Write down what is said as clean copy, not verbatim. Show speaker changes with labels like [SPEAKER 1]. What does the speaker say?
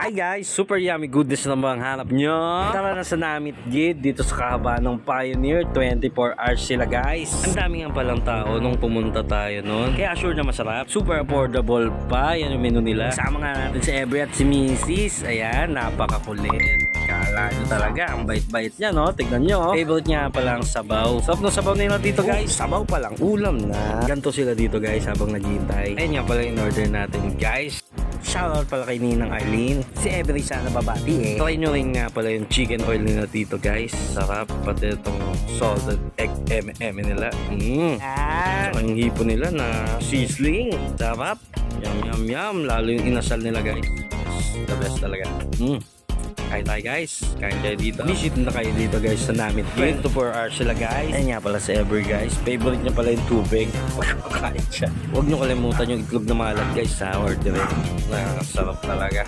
[SPEAKER 1] Hi guys, super yummy goodness na ba ang hanap nyo? Tara na sa Namit Gid dito sa kahabaan ng Pioneer. 24 hours sila guys. Ang dami nga palang tao nung pumunta tayo noon. Kaya sure na masarap. Super affordable pa. Yan yung menu nila. Kasama nga natin si Every at si Mrs. Ayan, napakakulit. Kala nyo talaga, ang bait-bait niya no. Tignan nyo. Favorite niya palang sabaw. Sarap ng sabaw nila dito guys. Sabaw pa lang, ulam na. Ganto sila dito guys habang naghihintay. Ayun nga pala in order natin guys. Shoutout pala kay Ninang Arlene. Si Every sana babati eh. Try nyo rin nga pala yung chicken oil nila dito guys. Sarap. Pati itong salted egg M&M nila. Tsaka yung hipo nila na sizzling. Sarap. Yum yum yum. Lalo yung inasal nila guys. The best talaga. Kain tayo guys. Kain kayo dito. Visit na kayo dito guys sa Namit Gid. 24 hours sila guys. Ayan nga pala si Every guys. Favorite niya pala yung tubig. Kain siya. Huwag nyo kalimutan yung itlog na malat guys sa order. Nakakasarap talaga.